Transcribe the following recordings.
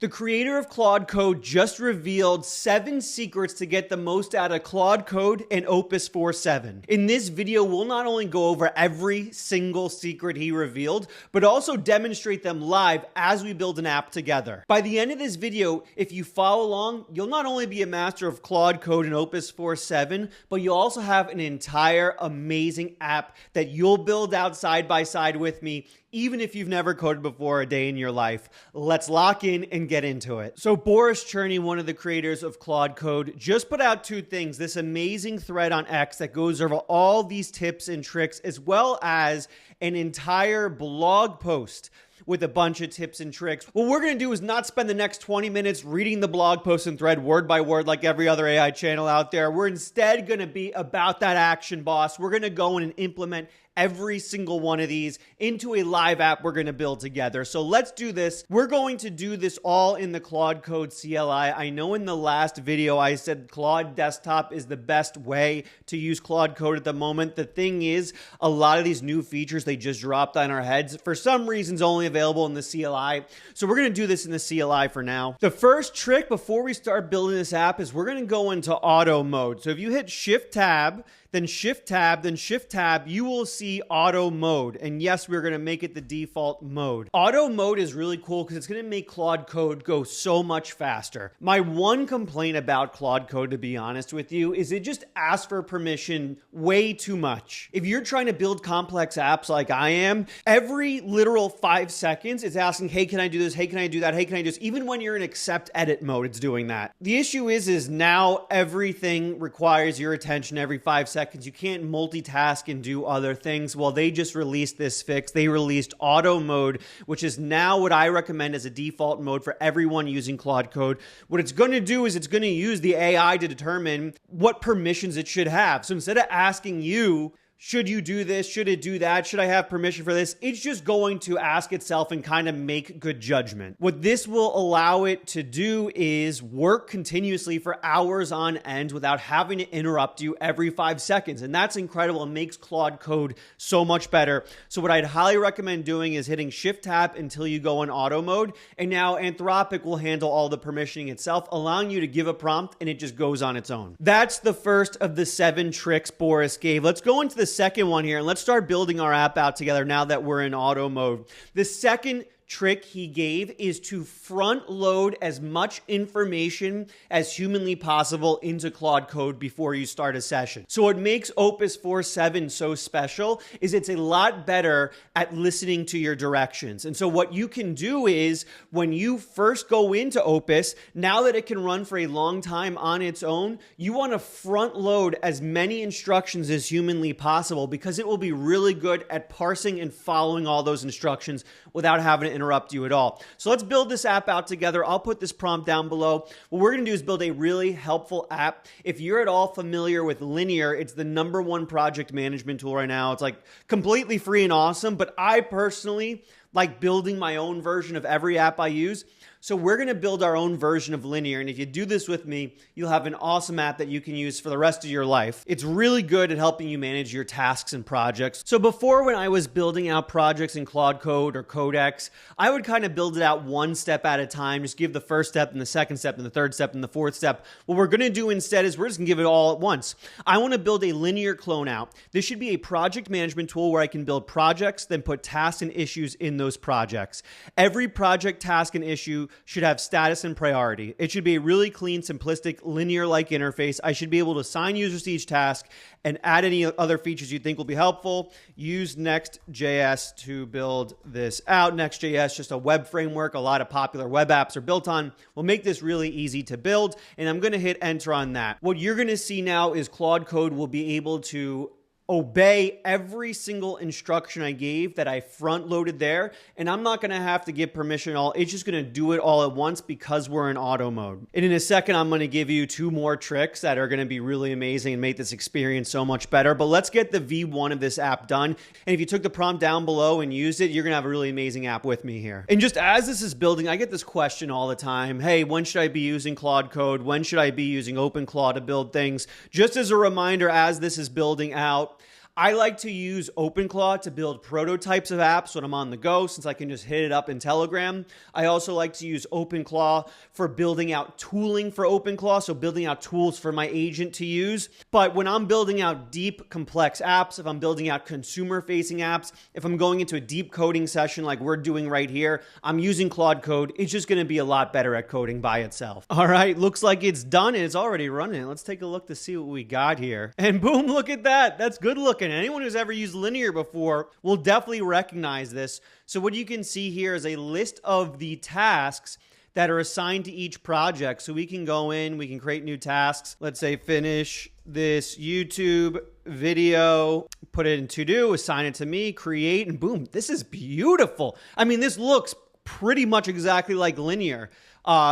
The creator of Claude Code just revealed 7 secrets to get the most out of Claude Code and Opus 4.7. In this video, we'll not only go over every single secret he revealed, but also demonstrate them live as we build an app together. By the end of this video, if you follow along, you'll not only be a master of Claude Code and Opus 4.7, but you'll also have an entire amazing app that you'll build out side by side with me, even if you've never coded before a day in your life. Let's lock in and get into it. So Boris Cherny, one of the creators of Claude Code, just put out 2 things. This amazing thread on X that goes over all these tips and tricks, as well as an entire blog post with a bunch of tips and tricks. What we're going to do is not spend the next 20 minutes reading the blog post and thread word by word like every other AI channel out there. We're instead going to be about that action, boss. We're going to go in and implement every single one of these into a live app we're going to build together. So let's do this. We're going to do this all in the Claude Code CLI. I know in the last video I said Claude Desktop is the best way to use Claude Code at the moment. The thing is, a lot of these new features, they just dropped on our heads. For some reasons, only available in the CLI. So we're going to do this in the CLI for now. The first trick before we start building this app is we're going to go into auto mode. So if you hit Shift Tab, then Shift Tab, then Shift Tab, you will see auto mode. And yes, we're going to make it the default mode. Auto mode is really cool because it's going to make Claude Code go so much faster. My one complaint about Claude Code, to be honest with you, is it just asks for permission way too much. If you're trying to build complex apps like I am, every literal 5 seconds, it's asking, hey, can I do this? Hey, can I do that? Hey, can I do this? Even when you're in accept edit mode, it's doing that. The issue is now everything requires your attention every 5 seconds. You can't multitask and do other things. Well, they just released this fix. They released auto mode, which is now what I recommend as a default mode for everyone using Claude Code. What it's going to do is it's going to use the AI to determine what permissions it should have. So instead of asking you, should you do this? Should it do that? Should I have permission for this? It's just going to ask itself and kind of make good judgment. What this will allow it to do is work continuously for hours on end without having to interrupt you every 5 seconds. And that's incredible. It makes Claude Code so much better. So what I'd highly recommend doing is hitting Shift Tab until you go in auto mode. And now Anthropic will handle all the permissioning itself, allowing you to give a prompt and it just goes on its own. That's the first of the 7 tricks Boris gave. Let's go into the second one here and let's start building our app out together now that we're in auto mode. The second trick he gave is to front load as much information as humanly possible into Claude Code before you start a session. So what makes Opus 4.7 so special is it's a lot better at listening to your directions. And so what you can do is when you first go into Opus, now that it can run for a long time on its own, you want to front load as many instructions as humanly possible because it will be really good at parsing and following all those instructions without having to interrupt you at all. So let's build this app out together. I'll put this prompt down below. What we're going to do is build a really helpful app. If you're at all familiar with Lienar, it's the #1 project management tool right now. It's like completely free and awesome, but I personally like building my own version of every app I use. So we're going to build our own version of Lienar. And if you do this with me, you'll have an awesome app that you can use for the rest of your life. It's really good at helping you manage your tasks and projects. So before, when I was building out projects in Claude Code or Codex, I would kind of build it out one step at a time, just give the first step and the second step and the third step and the fourth step. What we're going to do instead is we're just going to give it all at once. I want to build a Lienar clone out. This should be a project management tool where I can build projects, then put tasks and issues in those projects. Every project, task, and issue should have status and priority. It should be a really clean, simplistic, linear-like interface. I should be able to assign users to each task and add any other features you think will be helpful. Use NextJS to build this out. NextJS, just a web framework a lot of popular web apps are built on. We'll make this really easy to build, and I'm going to hit enter on that. What you're going to see now is Claude Code will be able to obey every single instruction I gave that I front loaded there. And I'm not going to have to give permission at all. It's just going to do it all at once because we're in auto mode. And in a second, I'm going to give you 2 more tricks that are going to be really amazing and make this experience so much better. But let's get the V1 of this app done. And if you took the prompt down below and used it, you're going to have a really amazing app with me here. And just as this is building, I get this question all the time. Hey, when should I be using Claude Code? When should I be using OpenClaw to build things? Just as a reminder, as this is building out, I like to use OpenClaw to build prototypes of apps when I'm on the go, since I can just hit it up in Telegram. I also like to use OpenClaw for building out tooling for OpenClaw, so building out tools for my agent to use. But when I'm building out deep, complex apps, if I'm building out consumer-facing apps, if I'm going into a deep coding session like we're doing right here, I'm using Claude Code. It's just going to be a lot better at coding by itself. All right, looks like it's done and it's already running. Let's take a look to see what we got here. And boom, look at that. That's good looking. Anyone who's ever used Lienar before will definitely recognize this. So what you can see here is a list of the tasks that are assigned to each project. So we can go in, we can create new tasks. Let's say finish this YouTube video, put it in to do, assign it to me, create, and boom, this is beautiful. I mean, this looks pretty much exactly like Lienar.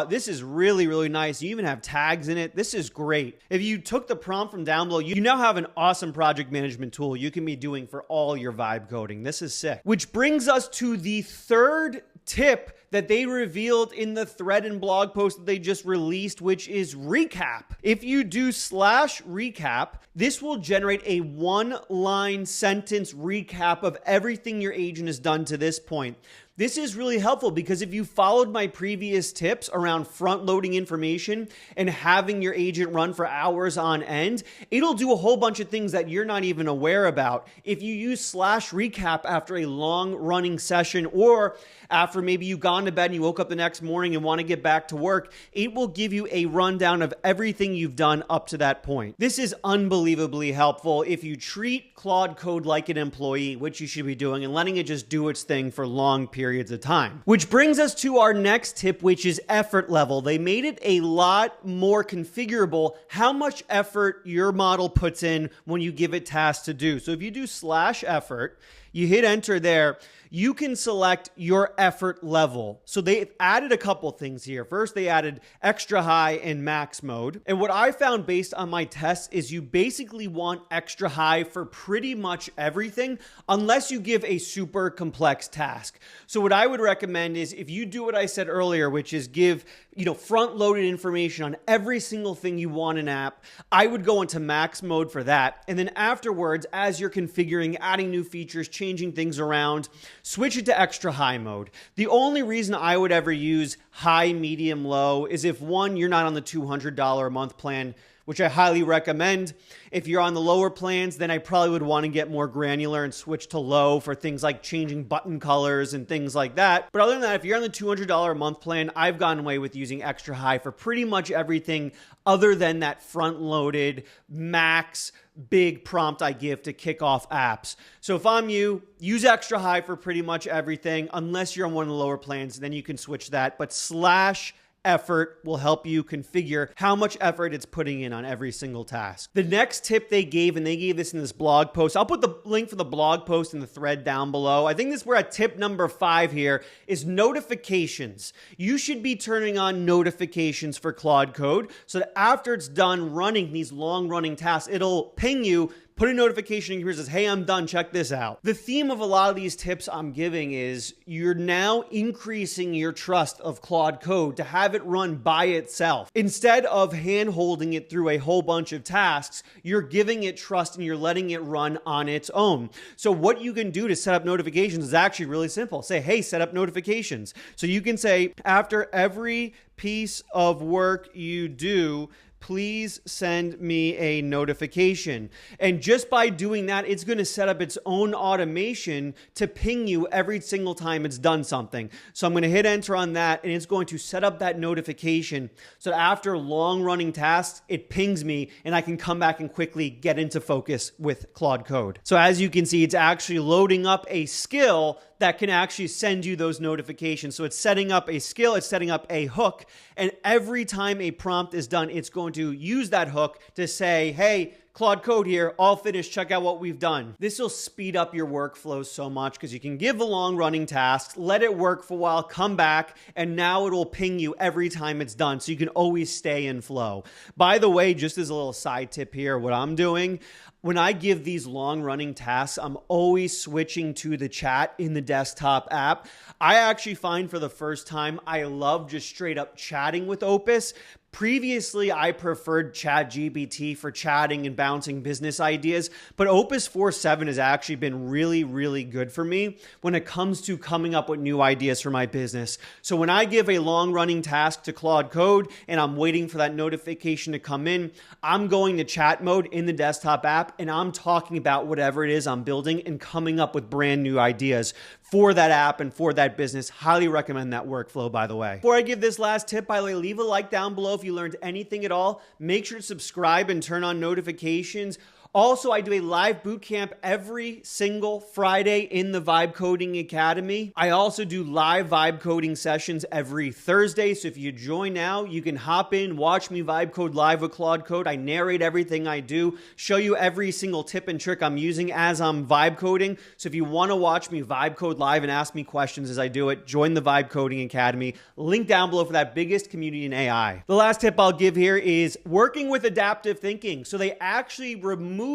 This is really, really nice. You even have tags in it. This is great. If you took the prompt from down below, you now have an awesome project management tool you can be doing for all your vibe coding. This is sick. Which brings us to the third tip that they revealed in the thread and blog post that they just released, which is recap. If you do /recap, this will generate a one-line sentence recap of everything your agent has done to this point. This is really helpful because if you followed my previous tips around front-loading information and having your agent run for hours on end, it'll do a whole bunch of things that you're not even aware about. If you use /recap after a long-running session, or after maybe you've gone to bed and you woke up the next morning and want to get back to work, it will give you a rundown of everything you've done up to that point. This is unbelievably helpful if you treat Claude Code like an employee, which you should be doing, and letting it just do its thing for long periods of time. Which brings us to our next tip, which is effort level. They made it a lot more configurable how much effort your model puts in when you give it tasks to do. So if you do /effort, you hit enter there, you can select your effort level. So they've added a couple things here. First, they added extra high and max mode. And what I found based on my tests is you basically want extra high for pretty much everything, unless you give a super complex task. So what I would recommend is if you do what I said earlier, which is give front-loaded information on every single thing you want in an app, I would go into max mode for that. And then afterwards, as you're configuring, adding new features, changing things around, switch it to extra high mode. The only reason I would ever use high, medium, low is if one, you're not on the $200 a month plan, which I highly recommend. If you're on the lower plans, then I probably would want to get more granular and switch to low for things like changing button colors and things like that. But other than that, if you're on the $200 a month plan, I've gone away with using extra high for pretty much everything other than that front-loaded max big prompt I give to kick off apps. So if I'm you, use extra high for pretty much everything, unless you're on one of the lower plans, then you can switch that. But /effort will help you configure how much effort it's putting in on every single task. The next tip they gave, and they gave this in this blog post, I'll put the link for the blog post in the thread down below. I think we're at tip number 5 here, is notifications. You should be turning on notifications for Claude Code so that after it's done running these long running tasks, it'll ping you, put a notification in here that says, hey, I'm done, check this out. The theme of a lot of these tips I'm giving is you're now increasing your trust of Claude Code to have it run by itself. Instead of hand-holding it through a whole bunch of tasks, you're giving it trust and you're letting it run on its own. So what you can do to set up notifications is actually really simple. Say, hey, set up notifications. So you can say, after every piece of work you do, please send me a notification. And just by doing that, it's going to set up its own automation to ping you every single time it's done something. So I'm going to hit enter on that, and it's going to set up that notification so that after long running tasks, it pings me and I can come back and quickly get into focus with Claude Code. So as you can see, it's actually loading up a skill that can actually send you those notifications. So it's setting up a skill, it's setting up a hook, and every time a prompt is done, it's going to use that hook to say, hey, Claude Code here, all finished, check out what we've done. This will speed up your workflow so much because you can give the long running tasks, let it work for a while, come back, and now it will ping you every time it's done so you can always stay in flow. By the way, just as a little side tip here, what I'm doing, when I give these long running tasks, I'm always switching to the chat in the desktop app. I actually find for the first time, I love just straight up chatting with Opus, Previously, I preferred ChatGPT for chatting and bouncing business ideas, but Opus 4.7 has actually been really, really good for me when it comes to coming up with new ideas for my business. So when I give a long-running task to Claude Code and I'm waiting for that notification to come in, I'm going to chat mode in the desktop app and I'm talking about whatever it is I'm building and coming up with brand new ideas for that app and for that business. Highly recommend that workflow, by the way. Before I give this last tip, by the way, leave a like down below if you learned anything at all. Make sure to subscribe and turn on notifications. Also, I do a live bootcamp every single Friday in the Vibe Coding Academy. I also do live vibe coding sessions every Thursday. So if you join now, you can hop in, watch me vibe code live with Claude Code. I narrate everything I do, show you every single tip and trick I'm using as I'm vibe coding. So if you want to watch me vibe code live and ask me questions as I do it, join the Vibe Coding Academy. Link down below for that biggest community in AI. The last tip I'll give here is working with adaptive thinking. So they actually removed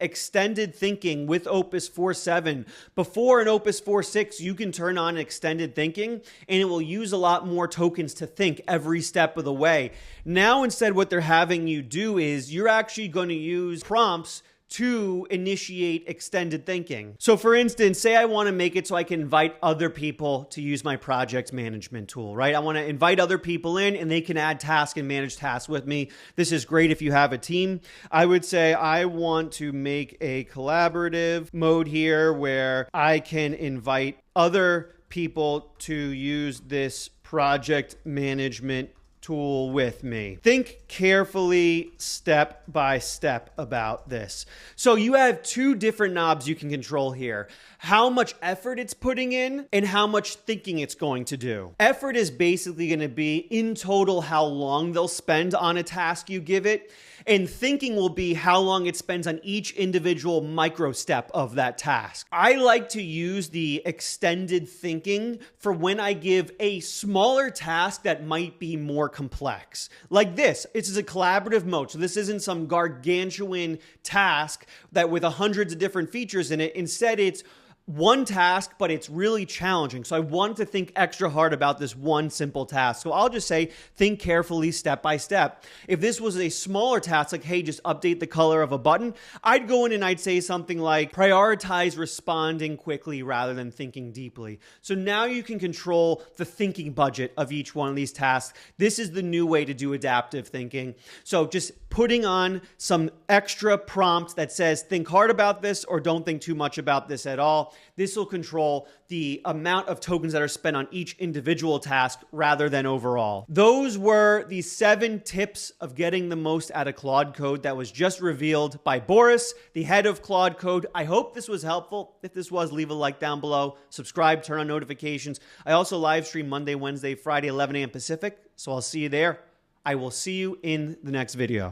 extended thinking with Opus 4.7. Before in Opus 4.6, you can turn on extended thinking and it will use a lot more tokens to think every step of the way. Now, instead, what they're having you do is you're actually going to use prompts to initiate extended thinking. So for instance, say I want to make it so I can invite other people to use my project management tool, right? I want to invite other people in and they can add tasks and manage tasks with me. This is great if you have a team. I would say I want to make a collaborative mode here where I can invite other people to use this project management tool with me. Think carefully, step by step about this. So you have two different knobs you can control here. How much effort it's putting in and how much thinking it's going to do. Effort is basically going to be in total how long they'll spend on a task you give it. And thinking will be how long it spends on each individual micro step of that task. I like to use the extended thinking for when I give a smaller task that might be more complex. Like this, it's a collaborative mode. So this isn't some gargantuan task that with hundreds of different features in it. Instead, it's one task, but it's really challenging. So I want to think extra hard about this one simple task. So I'll just say, think carefully, step by step. If this was a smaller task, like, hey, just update the color of a button, I'd go in and I'd say something like, prioritize responding quickly rather than thinking deeply. So now you can control the thinking budget of each one of these tasks. This is the new way to do adaptive thinking. So just putting on some extra prompt that says, think hard about this or don't think too much about this at all. This will control the amount of tokens that are spent on each individual task rather than overall. Those were the 7 tips of getting the most out of Claude Code that was just revealed by Boris, the head of Claude Code. I hope this was helpful. If this was, leave a like down below, subscribe, turn on notifications. I also live stream Monday, Wednesday, Friday, 11 a.m. Pacific. So I'll see you there. I will see you in the next video.